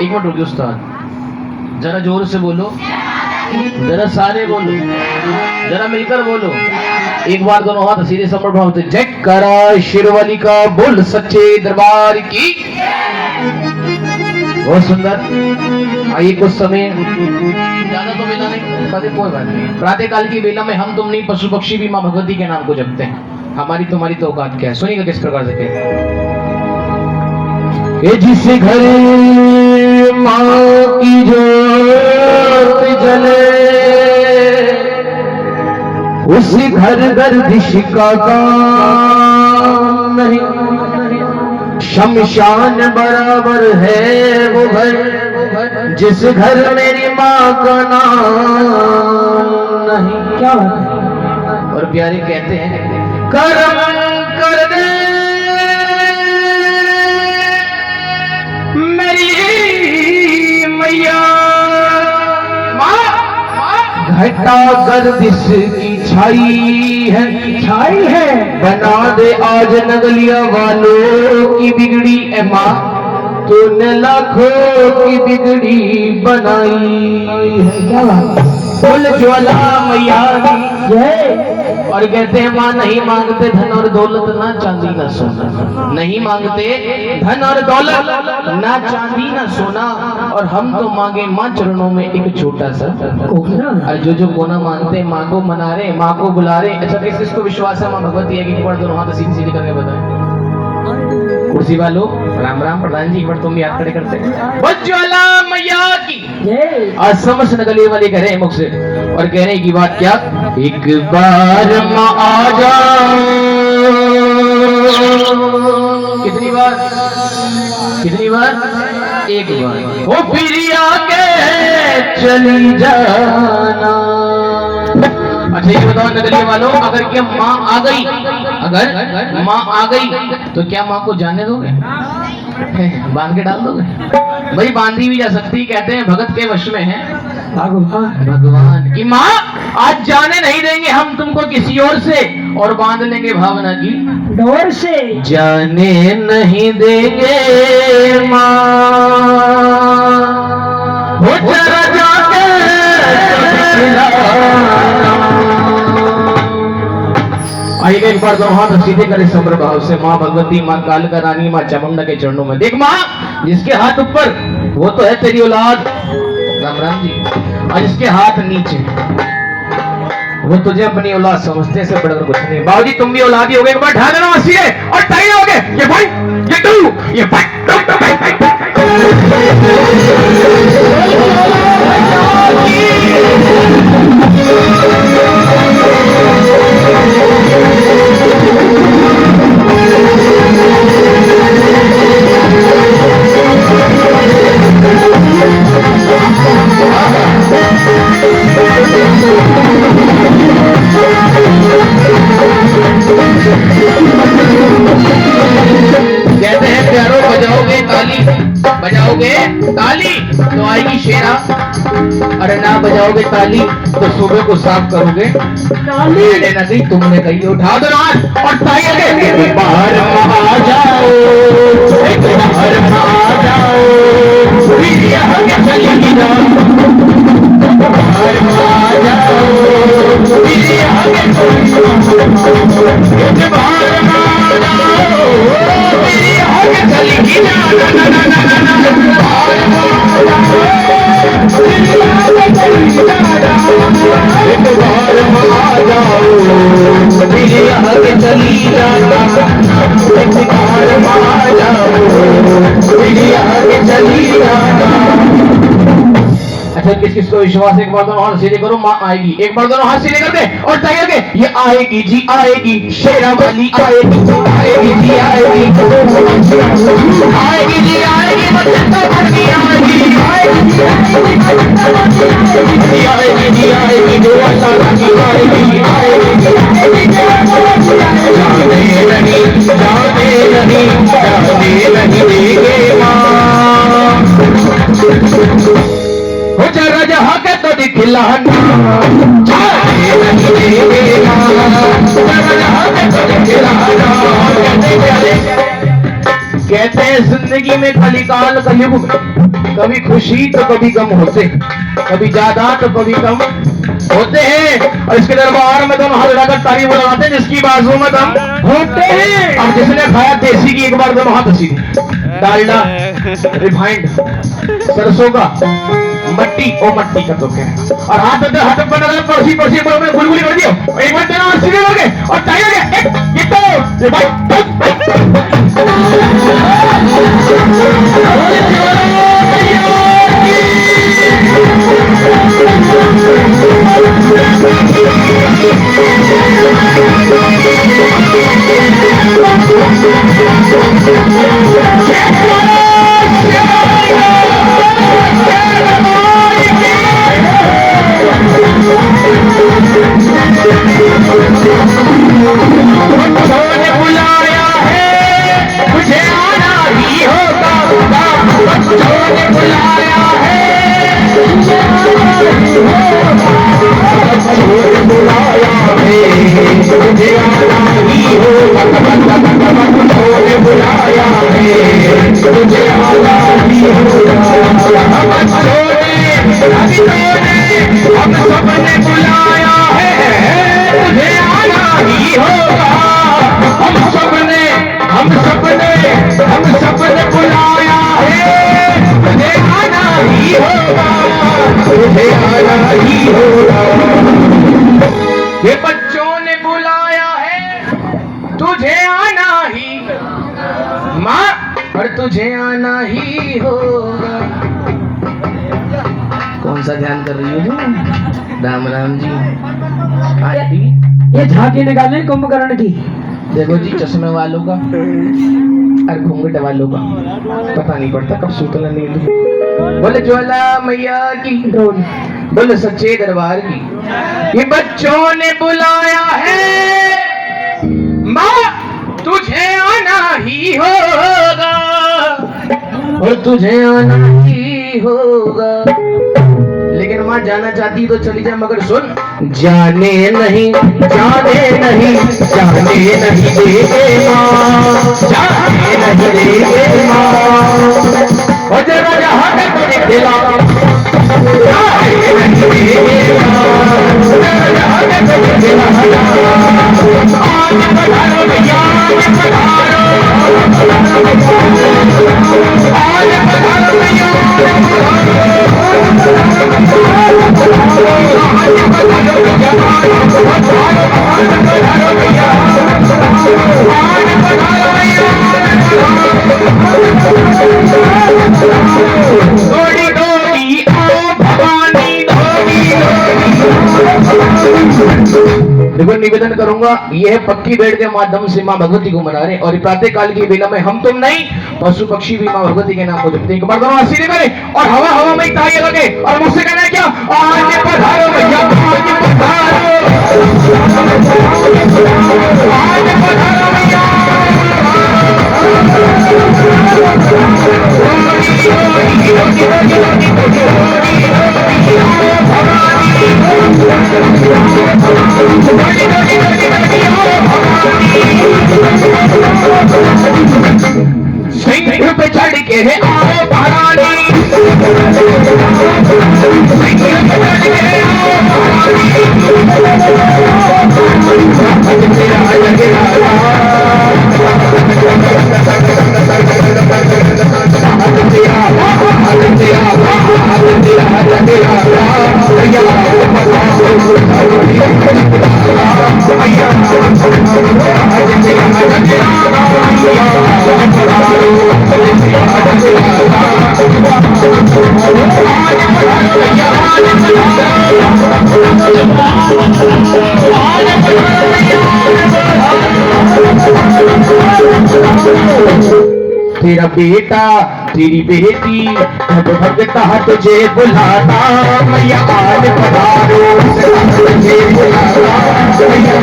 एक मिनट रुकिए उस्ताद, जरा जोर से बोलो, जरा सारे बोलो, जरा मिलकर बोलो। एक बार दोनों हाथ सीधे समर्पण भाव से जयकारा शेरवाली का बोल सच्चे दरबार की। बहुत सुंदर। आइए कुछ समय, ज्यादा तो बेला नहीं, कोई बात नहीं। प्रातः काल की बेला में हम तुम नहीं, पशु पक्षी भी माँ भगवती के नाम को जपते हैं। हमारी तुम्हारी तो औकात क्या है? सुनिएगा किस प्रकार से कहते हैं। जिस घर माँ की जोत जले, उस घर गर्दिश का काम नहीं। शमशान बराबर है वो घर, जिस घर मेरी माँ का नाम नहीं। क्या बात है। और प्यारे कहते हैं कर्म कर दे मेरी मैया, घटा गर्दिश की छाई है, बना दे आज नगलिया वालों की बिगड़ी। ए माँ तूने लाखों की बिगड़ी बनाई है। क्या बात। फुल ज्वाला मैया जय। और कहते हैं माँ नहीं मांगते धन और दौलत, ना चांदी ना सोना। नहीं मांगते धन और दौलत, ना चांदी ना सोना। और हम तो मांगे माँ चरणों में एक छोटा सा कोना। और जो कोना मांगते माँ को मना रहे, माँ को बुला रहे। अच्छा किसको विश्वास है माँ भगवती है कि एक बार दोनों हाथ सीधे सीधे करके बताएं। कुर्सी वालों राम राम। प्रधान जी एक बार तुम याद खड़े करते ज्वाला मैया की। आज समझ नगले वाले कह रहे हैं मुख से, और कहने की बात क्या, एक बार माँ आ जाओ। कितनी बार? कितनी बार? एक बार। वो फिर आके चली जाना। अच्छा ये बताओ नगले वालों, अगर क्या माँ आ गई, अगर माँ आ गई तो क्या माँ को जाने दोगे? बांध के डाल दोगे? भाई बांधी भी जा सकती, कहते हैं भगत के वश में है भगवान की। माँ आज जाने नहीं देंगे हम तुमको किसी और से, और बांध लेंगे भावना की डोर से। जाने नहीं देंगे माँ, हो जरा जाके आइए एक बार दोनों हाथ सीधे करें सब्र भाव से। माँ भगवती, माँ कालका रानी, माँ चामुंडा के चरणों में देख माँ, जिसके हाथ ऊपर वो तो है तेरी औलाद राम राम जी, और जिसके हाथ नीचे वो तुझे अपनी औलाद समझते से बढ़कर कुछ नहीं। बाबूजी तुम भी औलाद ही हो गए। एक बार ढा देना सीधे और टाइट हो गए। ये भाई ये तू ये भाई कहते हैं प्यारो बजाओगे ताली, बजाओगे ताली तो आएगी शेरा, अरे ना बजाओगे ताली तो सुबह को साफ करोगे ताली। ना कहीं तुमने कही उठा दो हाथ और ताली लगे। एक बार आ जाओ, एक बार आ जाओ, फिर यहाँ के चली जाओ। बाहर आ जाओ, फिर यहाँ के चली जाओ। बाहर आ जाओ, फिर यहाँ के चली जाओ। एक बार आ जाओ, फिर यहाँ के चली जाना। एक बार आ जाओ, फिर यहाँ के चली जाना। अच्छा किस किस को विश्वास है? एक बार दोनों हाथ सीधे करो, माँ आएगी। एक बार दोनों हाथ सीधे करके और टाइगर के ये आएगी जी आएगी, शेरा वाली आएगी, आएगी जी आएगी, आएगी जी आएगी, बच्चा भरनी आएगी, आएगी जी आएगी, जी आएगी जो अल्लाह की आएगी, आएगी जी आएगी। जाने नहीं देंगे माँ, हो जरा जहाँ के तो दिखलाना। जाने नहीं देंगे माँ, जरा जहाँ के तो दिखलाना। कहते हैं जिंदगी में खाली काल कलयुग कभी खुशी तो कभी गम होते हैं, कभी ज्यादा तो कभी कम होते हैं। और इसके दरबार में दोनों हाथ उठाकर ताली लगाते हैं जिसकी बाजू में दम होते हैं। और जिसने खाया देसी की एक बार दोनों हाथ हंसी डालडा रिफाइंड सरसों का मट्टी ओ मट्टी का तो क्या और हाथ बना पड़ोसी पड़ोसी में गुलगुली कर दियो एक बार दोनों सीधे हो गए और ताली लगे ये तो ये बच्चों ने बुलाया है तुझे आना ही माँ और तुझे आना ही होगा। कौन सा ध्यान कर रही हो राम राम जी? ये झांकी निकाले कुंभकर्ण की। देखो जी चश्मे वालों का और घूंघट वालों का पता नहीं पड़ता कब सूतल नींद। बोले ज्वाला मैया की बोले सच्चे दरबार की। ये बच्चों ने बुलाया है माँ तुझे आना ही होगा और तुझे आना ही होगा। लेकिन माँ जाना चाहती तो चली जा मगर सुन जाने नहीं जाने नहीं जाने नहीं देगे माँ जाने नहीं देगे माँ और जरा जहाँ है तुझे खिला जाने नहीं देगे माँ जरा जहाँ है तुझे खिला आगे बढ़ारो भैया आगे बढ़ारो भैया देखो निवेदन करूंगा ये है पक्की बेड़ के माध्यम से मां भगवती को मना रहे और प्रातः काल की बेला में हम तुम नहीं पशु पक्षी भी मां भगवती के नाम को जपते हैं। एक बार दोनों आशीर्वाद करें और हवा हवा में तालियां लगे और मुझसे कहना है क्या आगे पधारो भैया आगे पधारो आगे पधारो भैया सिंह पे चढ़ के है आओ महारानी सिंह पे चढ़ के है आओ तेरा बेटा तेरी बेटी अब भगता तुझे बुलाता मैया आज पधारो तुझे बुलाता मैया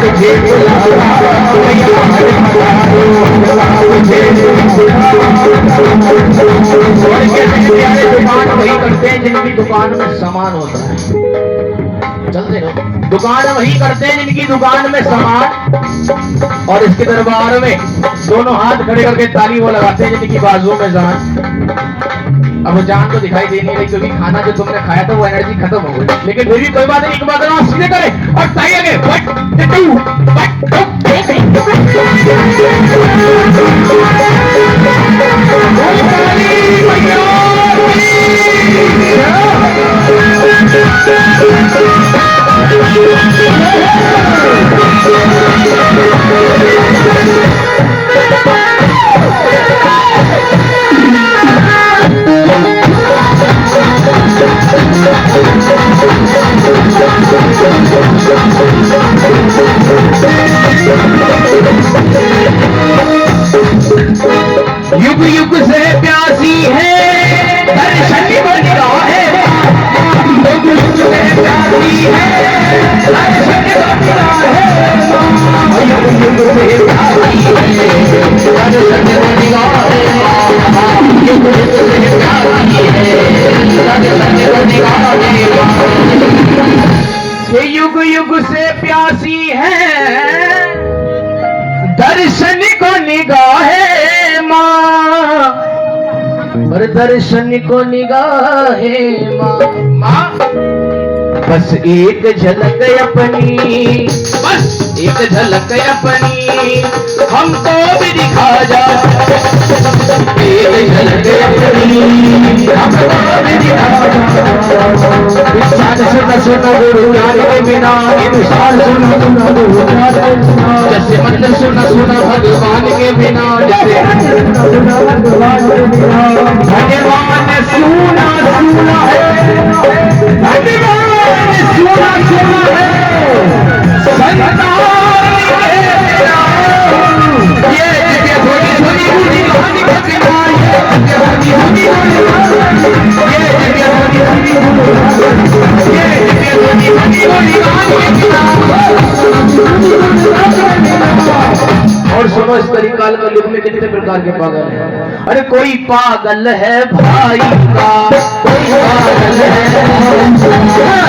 तुझे बुलाता मैया आज पधारो तुझे प्यारे दुकान वही करते हैं जिनकी दुकान में सामान होता है। चलते रहो दुकान वही करते हैं जिनकी दुकान में सामान और इसके दरबार में दोनों हाथ खड़े करके ताली वो लगाते हैं जिनकी बाजुओं में जान अब वो जान तो दिखाई दे नहीं रही क्योंकि खाना जो तुमने खाया था वो एनर्जी खत्म हो गई, लेकिन फिर भी कोई बात नहीं, एक बात आप सीधे करें और ताई आगे युग युग से प्यासी है दर्शन को निगाहें, युग युग से प्यासी है दर्शन को निगाहें, युग युग से प्यासी है दर्शन को निगाहें, युग युग से प्यासी है दर्शन को निगाहें, ये युग युग से प्यासी है दर्शन को निगाहें माँ, और दर्शन को निगाहें माँ, बस एक झलक अपनी, बस एक झलक अपनी हमको भी दिखा जा, एक झलक अपनी हमको भी दिखा जा, विशाल सुन सुन गुरु ज्ञान के बिना, विशाल सुन सुन गुरु ज्ञान के बिना, जैसे मंत्र सुन सुन भगवान के बिना, जैसे भगवान सुना सुना है, भगवान सुना सुना है, संतान ये जगह थोड़ी थोड़ी बूढ़ी कहानी के बिना, ये जगह थोड़ी थोड़ी ये जगह थोड़ी थोड़ी ये जगह थोड़ी थोड़ी कहानी के बिना। और सुनो इस तरीकाल का युग में कितने प्रकार के पागल हैं। अरे कोई पागल है भाई का, कोई पागल है,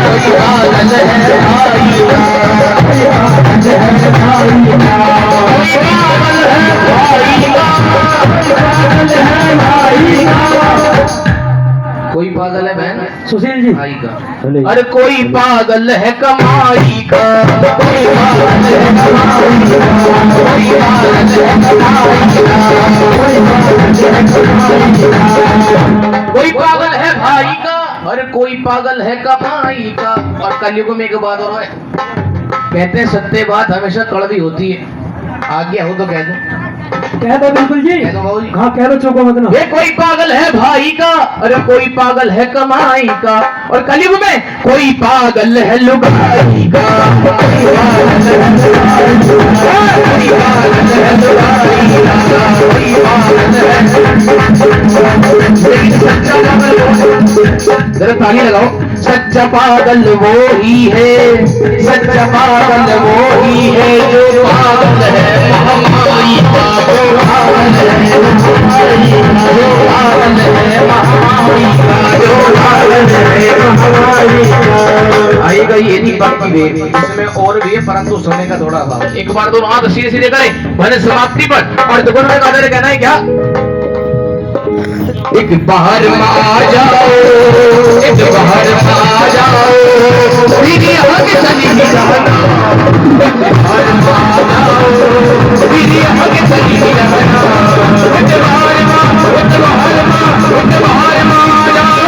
कोई पागल है भाई का, कोई पागल है भाई का, कोई पागल है भाई का, कोई पागल है बहन सुशील जी भाई का, अरे कोई पागल है कमाई का, कोई पागल है कमाई का, कोई पागल है कमाई का, कोई पागल है भाई का, अरे कोई पागल है कमाई का। और कलयुग में एक बात और है, कहते हैं सत्य बात हमेशा कड़वी होती है, आगे हो तो कह दो, कह दो बिल्कुल जी, कह दो बाबू जी। हाँ कह दो, चौको मत ना। ये कोई पागल है भाई का, अरे कोई पागल है कमाई का। और कलयुग में कोई पागल है लुगाई का, कोई पागल है लुगाई का, कोई पागल है लुगाई का, कोई पागल है। लेकिन सच्चा पागल जरा ताली लगाओ, सच्चा पागल वो ही है, सच्चा पागल वो ही है जो पागल है महामारी का, जो पागल है महामारी का, जो पागल है महामारी का, जो पागल है महामारी का। आएगा ये नहीं बाकी वे, इसमें और भी है परंतु समय का थोड़ा अभाव। एक बार दोनों हाथ सीधे सीधे करें भले समाप्ति पर, और दुकान में कादर कहना है क्या, एक बाहर में आ जाओ, एक बाहर में आ जाओ, फिर आगे चली जाना, एक बाहर में आ जाओ, फिर आगे चली जाना, एक बाहर में, एक बाहर में, एक बाहर में आ जाओ,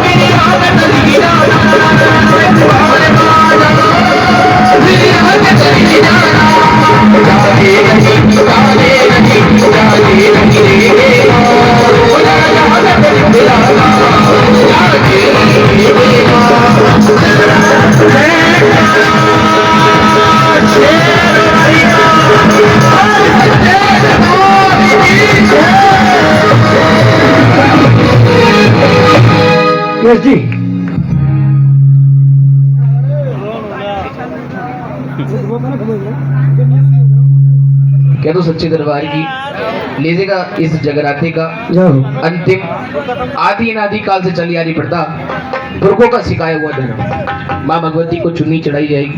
फिर आगे चली जाना, एक बाहर में आ जाओ, फिर आगे चली जाना, जाने नहीं, जाने नहीं, जाने नहीं रे। यस जी, क्या तो सच्चे दरबार की लीजिएगा इस जगराते का जाओ। अंतिम आदि अनादि काल से चली आ रही प्रथा, पुरखों का सिखाया हुआ धर्म, माँ भगवती को चुन्नी चढ़ाई जाएगी।